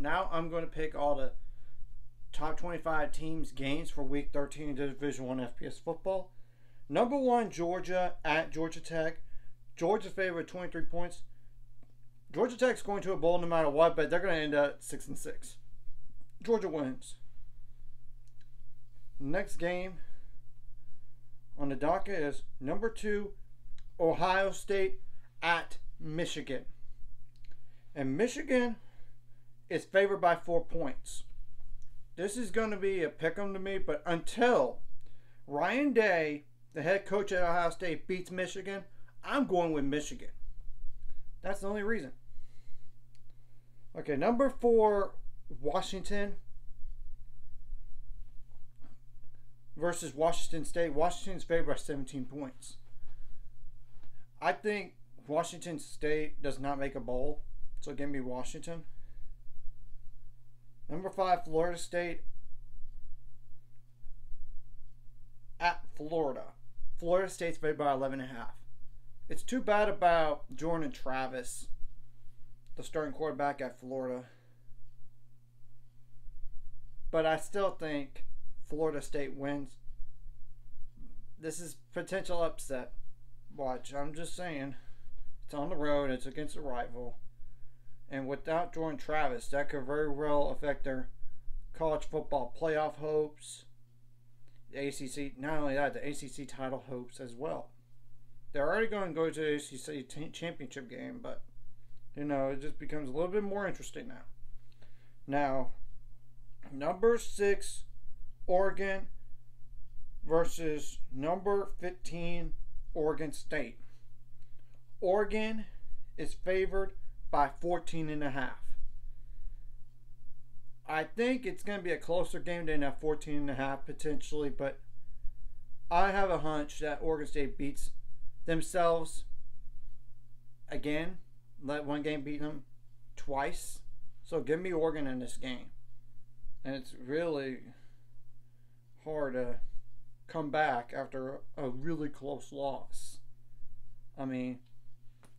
Now I'm going to pick all the top 25 teams games for Week 13 Division 1 FBS football. Number 1, Georgia at Georgia Tech. Georgia's favorite 23 points. Georgia Tech's going to a bowl no matter what, but they're going to end up 6-6. Georgia wins. Next game on the docket is number 2, Ohio State at Michigan. And Michigan is favored by 4 points. This is going to be a pick-em to me, but until Ryan Day, the head coach at Ohio State, beats Michigan, I'm going with Michigan. That's the only reason. Okay, number 4, Washington versus Washington State. Washington's favored by 17 points. I think Washington State does not make a bowl, so give me Washington. Number 5, Florida State at Florida. Florida State's favored by 11.5. It's too bad about Jordan Travis, the starting quarterback at Florida. But I still think Florida State wins. This is potential upset. Watch, I'm just saying. It's on the road. It's against a rival. And without Jordan Travis, that could very well affect their college football playoff hopes. The ACC, not only that, the ACC title hopes as well. They're already going to go to the ACC championship game, but, you know, it just becomes a little bit more interesting now. Now, number 6, Oregon versus number 15, Oregon State. Oregon is favored by 14.5. I think it's going to be a closer game than that 14.5 potentially, but I have a hunch that Oregon State beats themselves again. Let one game beat them twice. So give me Oregon in this game. And it's really hard to come back after a really close loss. I mean,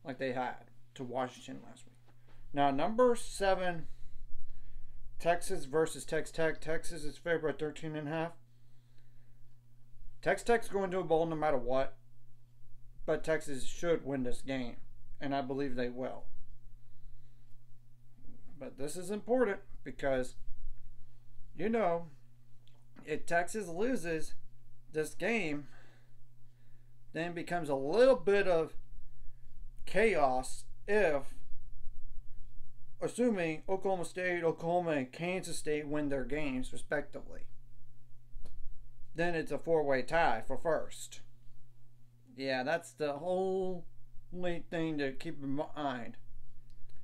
like they had to Washington last week. Now, number 7, Texas versus Texas Tech. Texas is favored by 13.5. Texas Tech's going to a bowl no matter what. But Texas should win this game. And I believe they will. But this is important because, you know, if Texas loses this game, then it becomes a little bit of chaos if, assuming Oklahoma State, Oklahoma, and Kansas State win their games respectively. Then it's a 4-way tie for first. Yeah, that's the whole thing to keep in mind.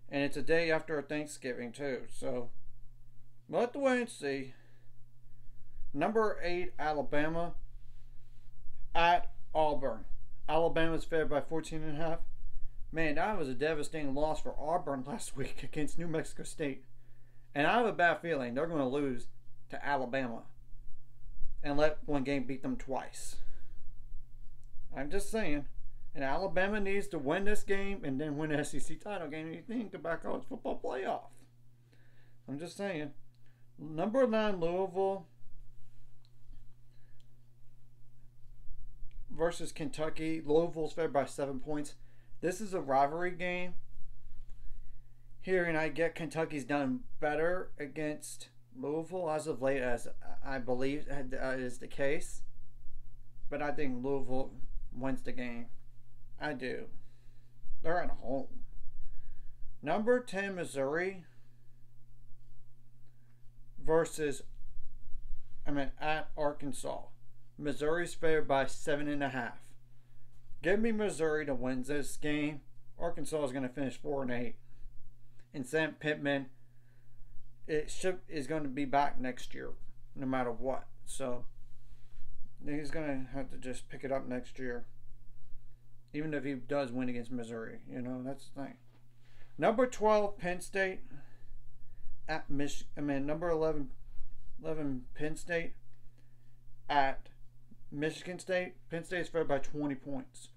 And it's a day after Thanksgiving too, so we'll have to wait and see. Number 8, Alabama at Auburn. Alabama's favored by 14.5. Man, that was a devastating loss for Auburn last week against New Mexico State. And I have a bad feeling they're going to lose to Alabama and let one game beat them twice. I'm just saying. And Alabama needs to win this game and then win the SEC title game. And you think about college football playoff. I'm just saying. Number 9, Louisville versus Kentucky. Louisville's favored by 7 points. This is a rivalry game here, and I get Kentucky's done better against Louisville as of late, as I believe is the case. But I think Louisville wins the game. I do. They're at home. Number 10, Missouri at Arkansas. Missouri's favored by 7.5. Give me Missouri to win this game. Arkansas is going to finish 4-8. And Sam Pittman is going to be back next year, no matter what. So he's going to have to just pick it up next year, even if he does win against Missouri. You know, that's the thing. Number 12, Penn State at number 11, Penn State at Michigan State. Penn State's favored by 20 points.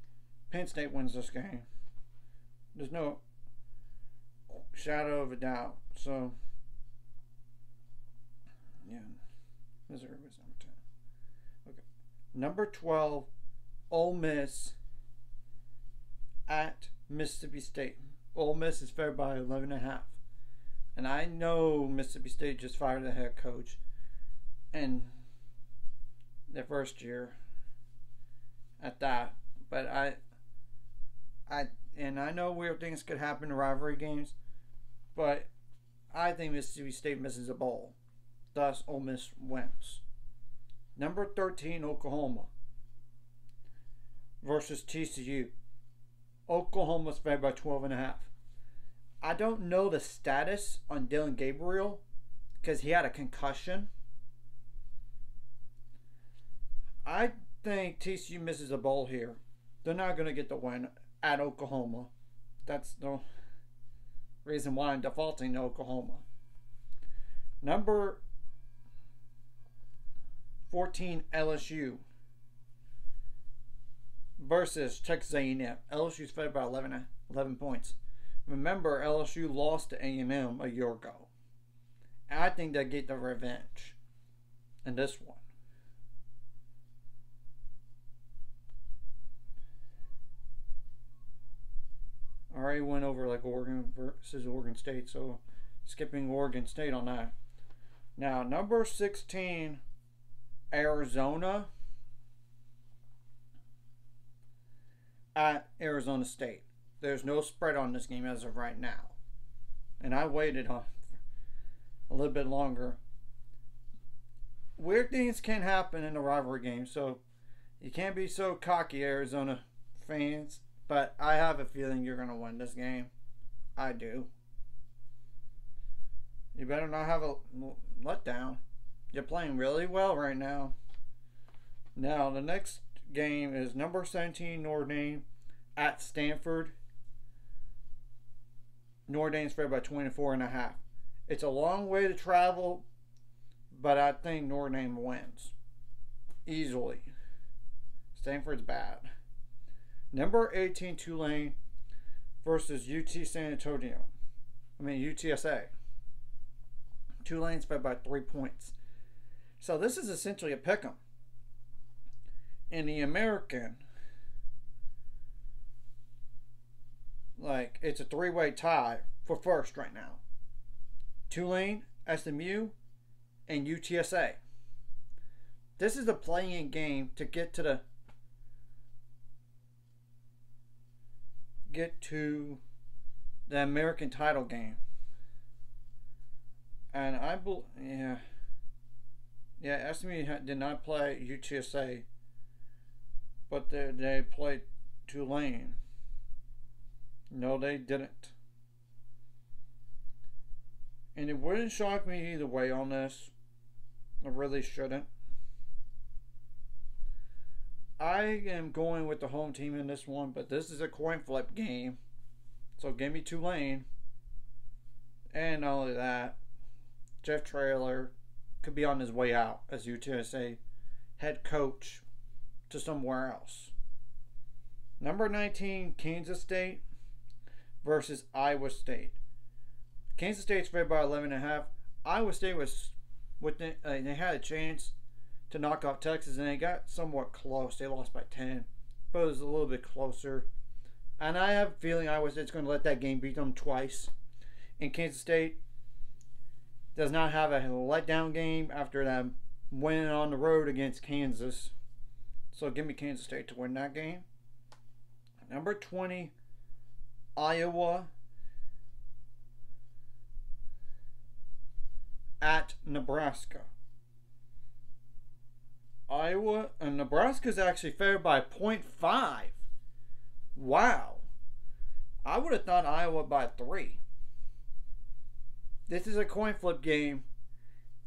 Penn State wins this game. There's no shadow of a doubt. So Missouri was number 10. Okay. Number 12, Ole Miss at Mississippi State. Ole Miss is favored by 11.5. And I know Mississippi State just fired the head coach in their first year at that. But I know weird things could happen in rivalry games, but I think Mississippi State misses a bowl. Thus, Ole Miss wins. Number 13, Oklahoma versus TCU. Oklahoma's favored by 12.5. I don't know the status on Dylan Gabriel because he had a concussion. I think TCU misses a bowl here. They're not going to get the win at Oklahoma. That's the reason why I'm defaulting to Oklahoma. Number 14, LSU versus Texas A&M. LSU's favored by 11 points. Remember, LSU lost to A&M a year ago. And I think they get the revenge in this one. I already went over like Oregon versus Oregon State, so skipping Oregon State on that. Now, number 16, Arizona at Arizona State. There's no spread on this game as of right now. And I waited on a little bit longer. Weird things can happen in a rivalry game, so you can't be so cocky, Arizona fans. But I have a feeling you're going to win this game. I do. You better not have a letdown. You're playing really well right now. Now, the next game is number 17, Notre Dame at Stanford. Notre Dame's favored by 24.5. It's a long way to travel, but I think Notre Dame wins easily. Stanford's bad. Number 18, Tulane versus UTSA. Tulane's favored by 3 points. So this is essentially a pick'em. In the American, like, it's a three-way tie for first right now. Tulane, SMU, and UTSA. This is a play-in game to get to the American title game. And I believe, SMU did not play UTSA, but they played Tulane. No, they didn't. And it wouldn't shock me either way on this. It really shouldn't. I am going with the home team in this one, but this is a coin flip game. So give me Tulane. And not only that, Jeff Traylor could be on his way out as UTSA head coach to somewhere else. Number 19, Kansas State versus Iowa State. Kansas State's favored by 11.5. Iowa State was they had a chance to knock off Texas, and they got somewhat close. They lost by 10, but it was a little bit closer. And I have a feeling Iowa State's going to let that game beat them twice. And Kansas State does not have a letdown game after them winning on the road against Kansas. So give me Kansas State to win that game. Number 20, Iowa at Nebraska. Iowa and Nebraska is actually favored by 0.5. Wow. I would have thought Iowa by 3. This is a coin flip game.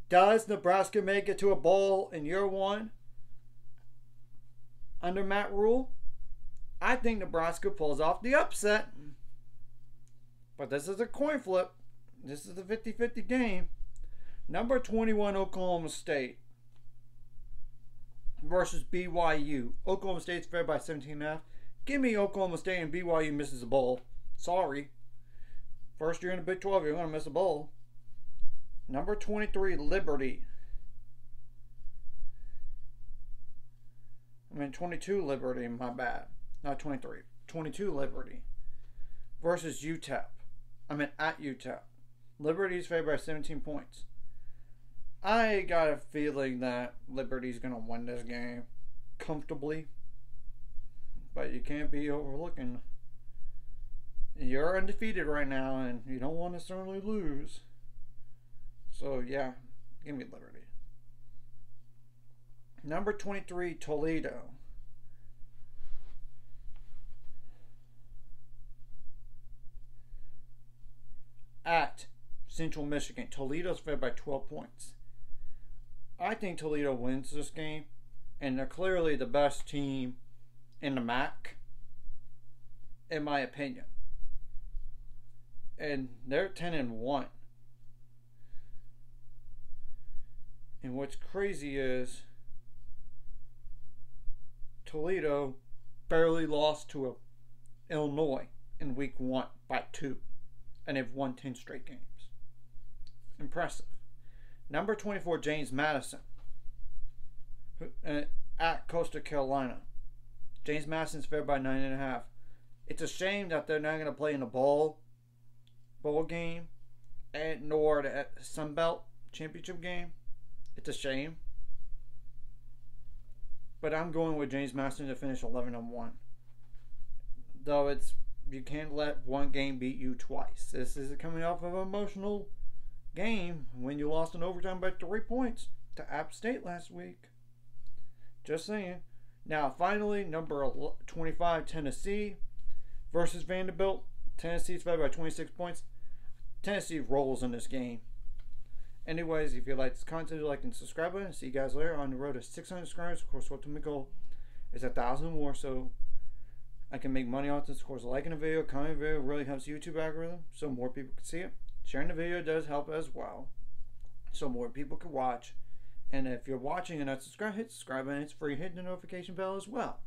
Does Nebraska make it to a bowl in year one under Matt Rule? I think Nebraska pulls off the upset. But this is a coin flip. This is a 50-50 game. Number 21, Oklahoma State versus BYU. Oklahoma State's favored by 17.5. Give me Oklahoma State, and BYU misses a bowl. Sorry. First year in the Big 12, you're going to miss a bowl. Number 23, Liberty 22 Liberty, my bad. Not 23. 22 Liberty versus UTEP. At UTEP. Liberty's favored by 17 points. I got a feeling that Liberty's going to win this game comfortably. But you can't be overlooking. You're undefeated right now, and you don't want to necessarily lose. So, yeah, give me Liberty. Number 23, Toledo. At Central Michigan. Toledo's favored by 12 points. I think Toledo wins this game, and they're clearly the best team in the MAC, in my opinion. And they're 10-1. And what's crazy is Toledo barely lost to Illinois in week 1 by 2. And they've won 10 straight games. Impressive. Number 24, James Madison. At Coastal Carolina. James Madison's favored by 9.5. It's a shame that they're not going to play in a bowl game, and nor the Sun Belt championship game. It's a shame. But I'm going with James Madison to finish 11-1. Though you can't let one game beat you twice. This is coming off of an emotional game when you lost in overtime by 3 points to App State last week. Just saying. Now, finally, number 25, Tennessee versus Vanderbilt. Tennessee's favored by 26 points. Tennessee rolls in this game. Anyways, if you like this content, like and subscribe button. See you guys later on the road to 600 subscribers. Of course, ultimate goal is 1,000 more, so I can make money off this. Of course, liking a video, commenting a video really helps the YouTube algorithm, so more people can see it. Sharing the video does help as well, so more people can watch. And if you're watching and not subscribed, hit the subscribe button. It's free. Hit the notification bell as well.